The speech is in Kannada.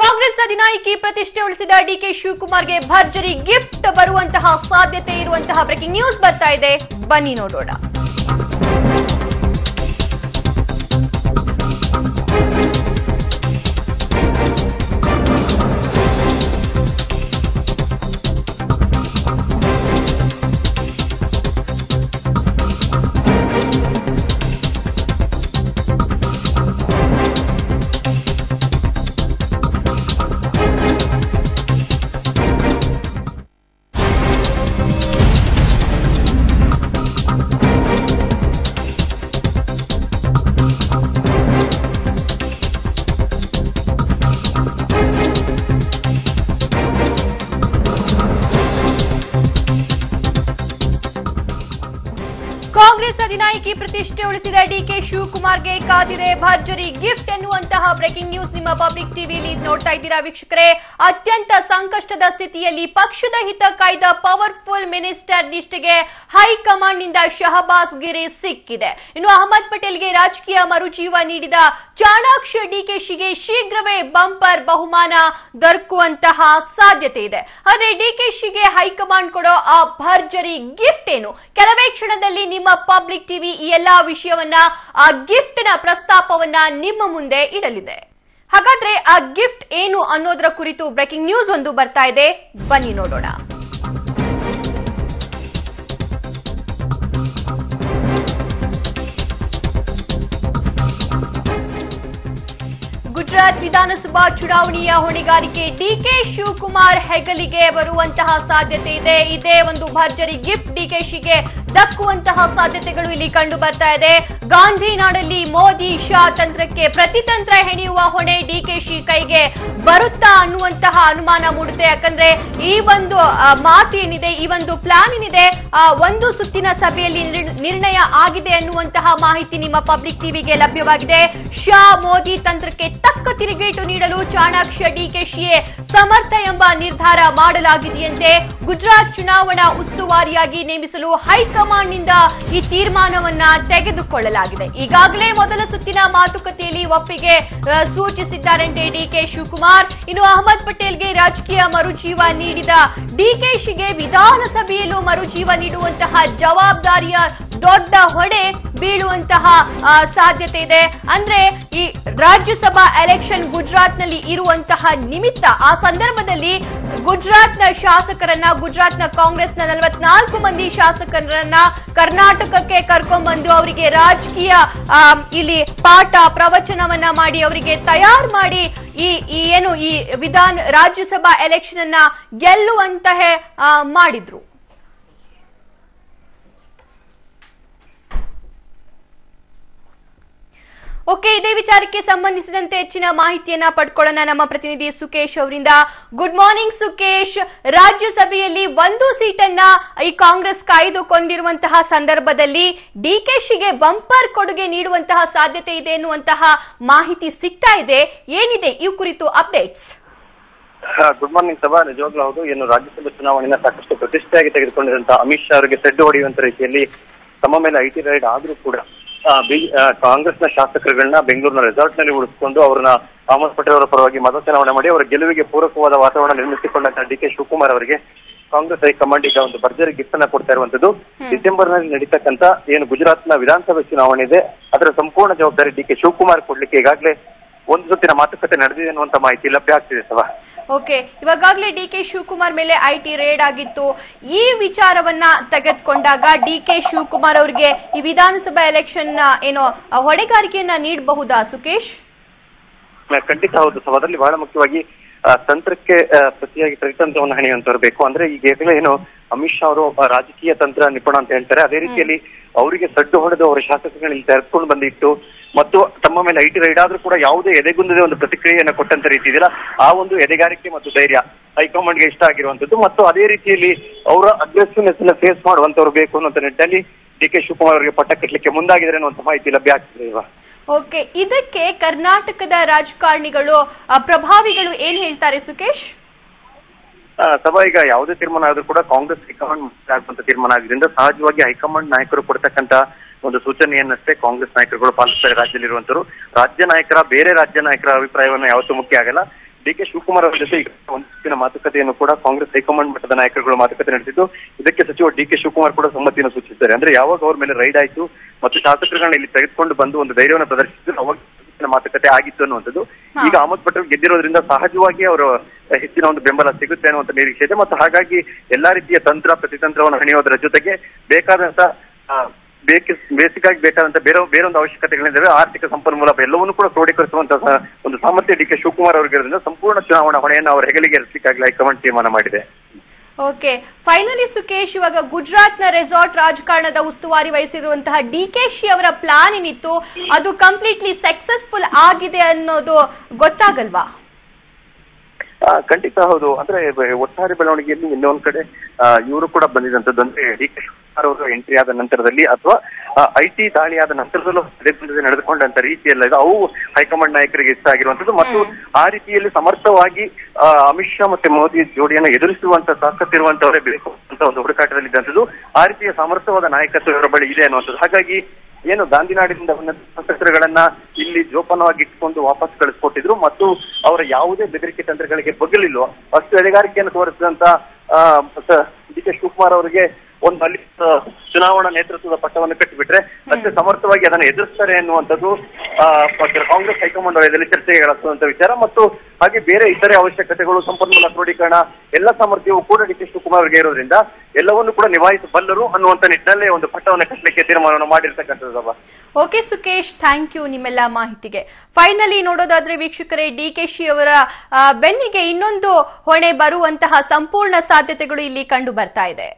ಕಾಂಗ್ರೆಸ್ ಅಧಿನಾಯಕಿ ಪ್ರತಿಷ್ಠೆ ಉಳಿಸಿದ ಡಿಕೆ ಶಿವಕುಮಾರ್ಗೆ ಭರ್ಜರಿ ಗಿಫ್ಟ್ ಬರುವಂತಹ ಸಾಧ್ಯತೆ ಇರುವಂತಹ ಬ್ರೇಕಿಂಗ್ ನ್ಯೂಸ್ ಬರ್ತಾ ಇದೆ, ಬನ್ನಿ ನೋಡೋಣ. ಕಾಂಗ್ರೆಸ್ ಅಧಿನಾಯಕಿ ಪ್ರತಿಷ್ಠೆ ಉಳಿಸಿದ ಡಿಕೆ ಶಿವಕುಮಾರ್ಗೆ ಕಾದಿದೆ ಭರ್ಜರಿ ಗಿಫ್ಟ್ ಎನ್ನುವಂತಹ ಬ್ರೇಕಿಂಗ್ ನ್ಯೂಸ್ ನಿಮ್ಮ ಪಬ್ಲಿಕ್ ಟಿವಿಯಲ್ಲಿ ನೋಡ್ತಾ ಇದ್ದೀರಾ ವೀಕ್ಷಕರೇ. ಅತ್ಯಂತ ಸಂಕಷ್ಟದ ಸ್ಥಿತಿಯಲ್ಲಿ ಪಕ್ಷದ ಹಿತ ಕಾಯ್ದ ಪವರ್ಫುಲ್ ಮಿನಿಸ್ಟರ್ ಲಿಸ್ಟ್ಗೆ ಹೈಕಮಾಂಡ್ ನಿಂದ ಶಹಬಾಸ್ ಗಿರಿ ಸಿಕ್ಕಿದೆ. ಇನ್ನು ಅಹಮದ್ ಪಟೇಲ್ಗೆ ರಾಜಕೀಯ ಮರುಜೀವ ನೀಡಿದ ಚಾಣಾಕ್ಷ ಡಿಕೆಶಿಗೆ ಶೀಘ್ರವೇ ಬಂಪರ್ ಬಹುಮಾನ ದೊರಕುವಂತಹ ಸಾಧ್ಯತೆ ಇದೆ. ಆದರೆ ಡಿಕೆಶಿಗೆ ಹೈಕಮಾಂಡ್ ಕೊಡೋ ಆ ಭರ್ಜರಿ ಗಿಫ್ಟ್ ಏನು? ಕೆಲವೇ ಕ್ಷಣದಲ್ಲಿ ನಿಮ್ಮ ಪಬ್ಲಿಕ್ ಟಿವಿ ಈ ಎಲ್ಲಾ ವಿಷಯವನ್ನ, ಆ ಗಿಫ್ಟ್ ನ ಪ್ರಸ್ತಾಪವನ್ನ ನಿಮ್ಮ ಮುಂದೆ ಇಡಲಿದೆ. ಹಾಗಾದ್ರೆ ಆ ಗಿಫ್ಟ್ ಏನು ಅನ್ನೋದರ ಕುರಿತು ಬ್ರೇಕಿಂಗ್ ನ್ಯೂಸ್ ಒಂದು ಬರ್ತಾ ಇದೆ, ಬನ್ನಿ ನೋಡೋಣ. ಗುಜರಾತ್ ವಿಧಾನಸಭಾ ಚುನಾವಣೆಯ ಹೊಣೆಗಾರಿಕೆ ಡಿಕೆ ಶಿವಕುಮಾರ್ ಹೆಗಲಿಗೆ ಬರುವಂತಹ ಸಾಧ್ಯತೆ ಇದೆ. ಇದೇ ಒಂದು ಭರ್ಜರಿ ಗಿಫ್ಟ್ ಡಿಕೆಶಿಗೆ ದಕ್ಕುವಂತಹ ಸಾಧ್ಯತೆಗಳು ಇಲ್ಲಿ ಕಂಡು ಬರ್ತಾ ಇದೆ. ಗಾಂಧಿನಾಡಲ್ಲಿ ಮೋದಿ ಶಾ ತಂತ್ರಕ್ಕೆ ಪ್ರತಿತಂತ್ರ ಹೆಣೆಯುವ ಹೊಣೆ ಡಿಕೆಶಿ ಕೈಗೆ ಬರುತ್ತಾ ಅನ್ನುವಂತಹ ಅನುಮಾನ ಮೂಡುತ್ತೆ. ಯಾಕಂದ್ರೆ ಈ ಒಂದು ಮಾತೇನಿದೆ, ಈ ಒಂದು ಪ್ಲಾನ್ ಏನಿದೆ, ಒಂದು ಸುತ್ತಿನ ಸಭೆಯಲ್ಲಿ ನಿರ್ಣಯ ಆಗಿದೆ ಅನ್ನುವಂತಹ ಮಾಹಿತಿ ನಿಮ್ಮ ಪಬ್ಲಿಕ್ ಟಿವಿಗೆ ಲಭ್ಯವಾಗಿದೆ. ಶಾ ಮೋದಿ ತಂತ್ರಕ್ಕೆ ತಕ್ಕ ತಿರುಗೇಟು ನೀಡಲು ಚಾಣಾಕ್ಷ ಡಿಕೆಶಿಯೇ ಸಮರ್ಥ ಎಂಬ ನಿರ್ಧಾರ ಮಾಡಲಾಗಿದೆಯಂತೆ. ಗುಜರಾತ್ ಚುನಾವಣಾ ಉಸ್ತುವಾರಿಯಾಗಿ ನೇಮಿಸಲು ಹೈಕಮಾಂಡ್ ನಿಂದ ಈ ತೀರ್ಮಾನವನ್ನ ತೆಗೆದುಕೊಳ್ಳಲಾಗಿದೆ. ಈಗಾಗಲೇ ಮೊದಲ ಸುತ್ತಿನ ಮಾತುಕತೆಯಲ್ಲಿ ಒಪ್ಪಿಗೆ ಸೂಚಿಸಿದ್ದಾರಂತೆ ಡಿಕೆ ಶಿವಕುಮಾರ್. ಇನ್ನು ಅಹಮದ್ ಪಟೇಲ್ಗೆ ರಾಜಕೀಯ ಮರುಜೀವ ನೀಡಿದ ಡಿಕೆಶಿಗೆ ವಿಧಾನಸಭೆಯಲ್ಲೂ ಮರುಜೀವ ನೀಡುವಂತಹ ಜವಾಬ್ದಾರಿಯ ದೊಡ್ಡ ಹೊಣೆ ಬೀಳುವಂತಹ ಸಾಧ್ಯತೆ ಇದೆ. ಅಂದ್ರೆ ಈ ರಾಜ್ಯಸಭಾ ಎಲೆಕ್ಷನ್ ಗುಜರಾತ್ನಲ್ಲಿ ಇರುವಂತಹ ನಿಮಿತ್ತ, ಆ ಸಂದರ್ಭದಲ್ಲಿ ಗುಜರಾತ್ನ ಶಾಸಕರನ್ನ, ಗುಜರಾತ್ನ ಕಾಂಗ್ರೆಸ್ನ 44 ಮಂದಿ ಶಾಸಕರನ್ನ ಕರ್ನಾಟಕಕ್ಕೆ ಕರ್ಕೊಂಡ್ಬಂದು ಅವರಿಗೆ ರಾಜಕೀಯ ಇಲ್ಲಿ ಪಾಠ ಪ್ರವಚನವನ್ನ ಮಾಡಿ ಅವರಿಗೆ ತಯಾರು ಮಾಡಿ ಈ ರಾಜ್ಯಸಭಾ ಎಲೆಕ್ಷನ್ ಅನ್ನ ಗೆಲ್ಲುವಂತಹ ಮಾಡಿದ್ರು. ಓಕೆ, ಇದೇ ವಿಚಾರಕ್ಕೆ ಸಂಬಂಧಿಸಿದಂತೆ ಹೆಚ್ಚಿನ ಮಾಹಿತಿಯನ್ನ ಪಡ್ಕೊಳ್ಳೋಣ ನಮ್ಮ ಪ್ರತಿನಿಧಿ ಸುಕೇಶ್ ಅವರಿಂದ. Good morning Sukesh. ರಾಜ್ಯಸಭೆಯಲ್ಲಿ ಒಂದು ಸೀಟನ್ನ ಈ ಕಾಂಗ್ರೆಸ್ ಕಾಯ್ದುಕೊಂಡಿರುವಂತಹ ಸಂದರ್ಭದಲ್ಲಿ ಡಿಕೆಶಿಗೆ ಬಂಪರ್ ಕೊಡುಗೆ ನೀಡುವಂತಹ ಸಾಧ್ಯತೆ ಇದೆ ಎನ್ನುವಂತಹ ಮಾಹಿತಿ ಸಿಗ್ತಾ ಇದೆ. ಏನಿದೆ ಈ ಕುರಿತು ಅಪ್ಡೇಟ್ಸ್? ಗುಡ್ ಮಾರ್ನಿಂಗ್ ಸಭಾ. ನಿಜವಾಗ್ಲೂ ಹೌದು, ಏನು ರಾಜ್ಯಸಭೆ ಚುನಾವಣೆಯನ್ನ ಸಾಕಷ್ಟು ಪ್ರತಿಷ್ಠೆಯಾಗಿ ತೆಗೆದುಕೊಂಡಿರುವಂತಹ ಅಮಿತ್ ಶಾ ಅವರಿಗೆ ಸೆಡ್ಡು ಹೊಡೆಯುವಂತ ರೀತಿಯಲ್ಲಿ ತಮ್ಮ ಮೇಲೆ ಐಟಿ ರೈಡ್ ಆದ್ರೂ ಕೂಡ ಕಾಂಗ್ರೆಸ್ನ ಶಾಸಕರುಗಳನ್ನ ಬೆಂಗಳೂರಿನ ರೆಸಾರ್ಟ್ ನಲ್ಲಿ ಉಳಿಸಿಕೊಂಡು ಅವರನ್ನ ಅಹಮದ್ ಪಟೇಲ್ ಅವರ ಪರವಾಗಿ ಮತ ಚಲಾವಣೆ ಮಾಡಿ ಅವರ ಗೆಲುವಿಗೆ ಪೂರಕವಾದ ವಾತಾವರಣ ನಿರ್ಮಿಸಿಕೊಂಡಂತಹ ಡಿಕೆ ಶಿವಕುಮಾರ್ ಅವರಿಗೆ ಕಾಂಗ್ರೆಸ್ ಹೈಕಮಾಂಡ್ ಈಗ ಒಂದು ಭರ್ಜರಿ ಗಿಫ್ಟ್ ಅನ್ನ ಕೊಡ್ತಾ ಇರುವಂತದ್ದು. ಡಿಸೆಂಬರ್ ನಲ್ಲಿ ನಡೀತಕ್ಕಂತ ಏನು ಗುಜರಾತ್ನ ವಿಧಾನಸಭೆ ಚುನಾವಣೆ ಇದೆ, ಅದರ ಸಂಪೂರ್ಣ ಜವಾಬ್ದಾರಿ ಡಿಕೆ ಶಿವಕುಮಾರ್ ಕೊಡ್ಲಿಕ್ಕೆ ಈಗಾಗಲೇ ಒಂದು ಸುತ್ತಿನ ಮಾತುಕತೆ ನಡೆದಿದೆ ಅನ್ನುವಂತ ಮಾಹಿತಿ ಲಭ್ಯ ಆಗ್ತಿದೆ ಸಭಾ. ಓಕೆ, ಇವಾಗಲೇ ಡಿಕೆ ಶಿವಕುಮಾರ್ ಮೇಲೆ ಐಟಿ ರೇಡ್ ಆಗಿತ್ತು. ಈ ವಿಚಾರವನ್ನ ತೆಗೆದುಕೊಂಡಾಗ ಡಿಕೆ ಶಿವಕುಮಾರ್ ಅವರಿಗೆ ಈ ವಿಧಾನಸಭಾ ಎಲೆಕ್ಷನ್ ಏನೋ ಹೊಣೆಗಾರಿಕೆಯನ್ನ ನೀಡಬಹುದಾ ಸುಕೇಶ್? ಖಂಡಿತ ಹೌದು ಸಭಾ. ಅದರಲ್ಲಿ ಬಹಳ ಮುಖ್ಯವಾಗಿ ತಂತ್ರಕ್ಕೆ ಪ್ರತಿಯಾಗಿ ಪ್ರತಿತಂತ್ರವನ್ನು ಹೆಣೆಯುವಂತವರಬೇಕು. ಅಂದ್ರೆ ಈಗಾಗಲೇ ಏನು ಅಮಿತ್ ಶಾ ಅವರು ರಾಜಕೀಯ ತಂತ್ರ ನಿಪುಣ ಅಂತ ಹೇಳ್ತಾರೆ, ಅದೇ ರೀತಿಯಲ್ಲಿ ಅವರಿಗೆ ಸಡ್ಡು ಹೊಡೆದು ಅವರ ಶಾಸಕರಲ್ಲಿ ತೆರೆದುಕೊಂಡು ಬಂದಿಟ್ಟು ಮತ್ತು ತಮ್ಮ ಮೇಲೆ ಐಟಿ ರೈಡ್ ಆದ್ರೂ ಕೂಡ ಯಾವುದೇ ಎದೆಗುಂದದೆ ಒಂದು ಪ್ರತಿಕ್ರಿಯೆಯನ್ನು ಕೊಟ್ಟಂತ ರೀತಿ ಇದೆಯಲ್ಲ, ಆ ಒಂದು ಎದೆಗಾರಿಕೆ ಮತ್ತು ಧೈರ್ಯ ಹೈಕಮಾಂಡ್ಗೆ ಇಷ್ಟ ಆಗಿರುವಂತದ್ದು. ಮತ್ತು ಅದೇ ರೀತಿಯಲ್ಲಿ ಅವರ ಅಗ್ರೆಸಿವ್ನೆಸ್ ಅನ್ನ ಫೇಸ್ ಮಾಡುವಂತವ್ರು ಬೇಕು ಅನ್ನುವಂತ ನಿಟ್ಟಿನಲ್ಲಿ ಡಿಕೆ ಶಿವಕುಮಾರ್ ಅವರಿಗೆ ಪಟ್ಟ ಕಟ್ಟಲಿಕ್ಕೆ ಮುಂದಾಗಿದ್ದಾರೆ ಅನ್ನುವಂತ ಮಾಹಿತಿ ಲಭ್ಯ ಆಗ್ತಿದೆ ಇವಾಗ. ಓಕೆ, ಇದಕ್ಕೆ ಕರ್ನಾಟಕದ ರಾಜಕಾರಣಿಗಳು, ಪ್ರಭಾವಿಗಳು ಏನ್ ಹೇಳ್ತಾರೆ ಸುಕೇಶ್? ಸಭಾ, ಈಗ ಯಾವುದೇ ತೀರ್ಮಾನ ಆದ್ರೂ ಕೂಡ ಕಾಂಗ್ರೆಸ್ ಹೈಕಮಾಂಡ್ ಆಗುವಂತ ತೀರ್ಮಾನ ಆಗಿದ್ದರಿಂದ ಸಹಜವಾಗಿ ಹೈಕಮಾಂಡ್ ನಾಯಕರು ಕೊಡ್ತಕ್ಕಂತ ಒಂದು ಸೂಚನೆಯನ್ನಷ್ಟೇ ಕಾಂಗ್ರೆಸ್ ನಾಯಕರುಗಳು ಪಾಲಿಸ್ತಾರೆ. ರಾಜ್ಯದಲ್ಲಿರುವಂತರು ರಾಜ್ಯ ನಾಯಕರ ಬೇರೆ ರಾಜ್ಯ ನಾಯಕರ ಅಭಿಪ್ರಾಯವನ್ನು ಯಾವತ್ತೂ ಮುಖ್ಯ ಆಗಲ್ಲ. ಡಿ.ಕೆ. ಶಿವಕುಮಾರ್ ಅವರ ಜೊತೆ ಈಗ ಒಂದು ಸುತ್ತಿನ ಮಾತುಕತೆಯನ್ನು ಕೂಡ ಕಾಂಗ್ರೆಸ್ ಹೈಕಮಾಂಡ್ ಮಟ್ಟದ ನಾಯಕರುಗಳು ಮಾತುಕತೆ ನಡೆಸಿದ್ದು, ಇದಕ್ಕೆ ಸಚಿವ ಡಿ.ಕೆ. ಶಿವಕುಮಾರ್ ಕೂಡ ಸಮ್ಮತಿಯನ್ನು ಸೂಚಿಸಿದ್ದಾರೆ. ಅಂದ್ರೆ ಯಾವಾಗ ಅವ್ರ ಮೇಲೆ ರೈಡ್ ಆಯ್ತು ಮತ್ತು ಶಾಸಕರುಗಳನ್ನ ಇಲ್ಲಿ ತೆಗೆದುಕೊಂಡು ಬಂದು ಒಂದು ಧೈರ್ಯವನ್ನು ಪ್ರದರ್ಶಿಸಿದ್ರು, ಅವಾಗ ಮಾತುಕತೆ ಆಗಿತ್ತು ಅನ್ನುವಂಥದ್ದು. ಈಗ ಅಹಮದ್ ಪಟೇಲ್ ಗೆದ್ದಿರೋದ್ರಿಂದ ಸಹಜವಾಗಿ ಅವರು ಹೆಚ್ಚಿನ ಒಂದು ಬೆಂಬಲ ಸಿಗುತ್ತೆ ಅನ್ನುವಂಥ ನಿರೀಕ್ಷೆ ಇದೆ. ಮತ್ತು ಹಾಗಾಗಿ ಎಲ್ಲಾ ರೀತಿಯ ತಂತ್ರ ಪ್ರತಿತಂತ್ರವನ್ನು ಹಣಿಯೋದರ ಜೊತೆಗೆ ಬೇಕಾದಂತ ಬೇಸಿಕ್ ಆಗಿ ಬೇಕಾದಂತ ಬೇರೊಂದು ಅವಶ್ಯಕತೆಗಳಿದ್ದಾವೆ, ಆರ್ಥಿಕ ಸಂಪನ್ಮೂಲ ಎಲ್ಲವನ್ನೂ ಕೂಡ ಕ್ರೋಢೀಕರಿಸುವಂತಹ ಒಂದು ಸಾಮರ್ಥ್ಯ ಡಿ.ಕೆ. ಶಿವಕುಮಾರ್ ಅವರಿಗೆ ಸಂಪೂರ್ಣ ಚುನಾವಣಾ ಹೊಣೆಯನ್ನು ಅವರ ಹೆಗಲಿಗೆ ಇರಿಸಲಿಕ್ಕಾಗಲಿ ಹೈಕಮಾಂಡ್ ತೀರ್ಮಾನ ಮಾಡಿದೆ. ಓಕೆ, ಫೈನಲಿ ಸುಕೇಶ್, ಇವಾಗ ಗುಜರಾತ್ನ ರೆಸಾರ್ಟ್ ರಾಜಕಾರಣದ ಉಸ್ತುವಾರಿ ವಹಿಸಿರುವಂತಹ ಡಿ.ಕೆ.ಶಿ ಅವರ ಪ್ಲಾನ್ ಏನಿತ್ತು ಅದು ಕಂಪ್ಲೀಟ್ಲಿ ಸಕ್ಸಸ್ಫುಲ್ ಆಗಿದೆ ಅನ್ನೋದು ಗೊತ್ತಾಗಲ್ವಾ? ಖಂಡಿತ ಹೌದು. ಅಂದ್ರೆ ಒಟ್ಟಾರೆ ಬೆಳವಣಿಗೆಯಲ್ಲಿ ಇನ್ನೊಂದ್ ಕಡೆ ಇವರು ಕೂಡ ಬಂದಿದಂತದ್ದು ಅಂದ್ರೆ ಡಿ.ಕೆ. ಶಿವಕುಮಾರ್ ಅವರು ಎಂಟ್ರಿ ಆದ ನಂತರದಲ್ಲಿ ಅಥವಾ ಐಟಿ ದಾಳಿ ಆದ ನಂತರದಲ್ಲೂ ನಡೆದುಕೊಂಡಂತ ರೀತಿಯಲ್ಲ ಇದು ಅವು ಹೈಕಮಾಂಡ್ ನಾಯಕರಿಗೆ ಇಷ್ಟ ಆಗಿರುವಂತದ್ದು. ಮತ್ತು ಆ ರೀತಿಯಲ್ಲಿ ಸಮರ್ಥವಾಗಿ ಅಮಿತ್ ಶಾ ಮತ್ತೆ ಮೋದಿ ಜೋಡಿಯನ್ನು ಎದುರಿಸುವಂತ ತಾಕತ್ತಿರುವಂತವರೇ ಬೇಕು ಅಂತ ಒಂದು ಹುಡುಕಾಟದಲ್ಲಿ ಇದ್ದಂಥದ್ದು. ಆ ರೀತಿಯ ಸಮರ್ಥವಾದ ನಾಯಕತ್ವ ಇವರ ಬಳಿ ಇದೆ ಅನ್ನುವಂಥದ್ದು. ಹಾಗಾಗಿ ಏನು ಗಾಂಧಿನಾಡಿನಿಂದ ಬಂದ ಶಾಸಕರುಗಳನ್ನ ಇಲ್ಲಿ ಜೋಪಾನವಾಗಿ ಇಟ್ಕೊಂಡು ವಾಪಸ್ ಕಳಿಸ್ಕೊಟ್ಟಿದ್ರು ಮತ್ತು ಅವರ ಯಾವುದೇ ಬೆದರಿಕೆ ತಂತ್ರಗಳಿಗೆ ಬಗ್ಗಲಿಲ್ಲ. ಅಷ್ಟು ಎಳೆಗಾರಿಕೆಯನ್ನು ತೋರಿಸಿದಂತ ಡಿ.ಕೆ. ಶಿವಕುಮಾರ್ ಅವರಿಗೆ ಒಂದು ಅಲ್ಲಿ ಚುನಾವಣಾ ನೇತೃತ್ವದ ಪಟ್ಟವನ್ನು ಕಟ್ಟಿಬಿಟ್ರೆ ಅಷ್ಟೇ ಸಮರ್ಥವಾಗಿ ಅದನ್ನು ಎದುರಿಸ್ತಾರೆ ಎನ್ನುವಂಥದ್ದು ಕಾಂಗ್ರೆಸ್ ಹೈಕಮಾಂಡ್ ವಲಯದಲ್ಲಿ ಚರ್ಚೆಗಳಾಗುವಂತ ವಿಚಾರ. ಮತ್ತು ಹಾಗೆ ಬೇರೆ ಇತರೆ ಅವಶ್ಯಕತೆಗಳು, ಸಂಪನ್ಮೂಲ ಕ್ರೋಢೀಕರಣ ಎಲ್ಲ ಸಾಮರ್ಥ್ಯವೂ ಕೂಡ ಡಿ.ಕೆ. ಶಿವಕುಮಾರ್ ಅವರಿಗೆ ಇರೋದ್ರಿಂದ ಎಲ್ಲವನ್ನೂ ಕೂಡ ನಿಭಾಯಿಸಬಲ್ಲರು ಅನ್ನುವಂತ ನಿಟ್ಟಿನಲ್ಲೇ ಒಂದು ಪಟ್ಟವನ್ನು ಕಟ್ಟಲಿಕ್ಕೆ ತೀರ್ಮಾನವನ್ನು ಮಾಡಿರ್ತಕ್ಕಂಥದ್ದು. ಓಕೆ ಸುಕೇಶ್, ಥ್ಯಾಂಕ್ ಯು ನಿಮ್ಮೆಲ್ಲ ಮಾಹಿತಿಗೆ. ಫೈನಲಿ ನೋಡೋದಾದ್ರೆ ವೀಕ್ಷಕರೇ, ಡಿ.ಕೆ.ಶಿ ಅವರ ಬೆನ್ನಿಗೆ ಇನ್ನೊಂದು ಹೊಣೆ ಬರುವಂತಹ ಸಂಪೂರ್ಣ ಸಾಧ್ಯತೆಗಳು ಇಲ್ಲಿ ಕಂಡು ಬರ್ತಾ ಇದೆ.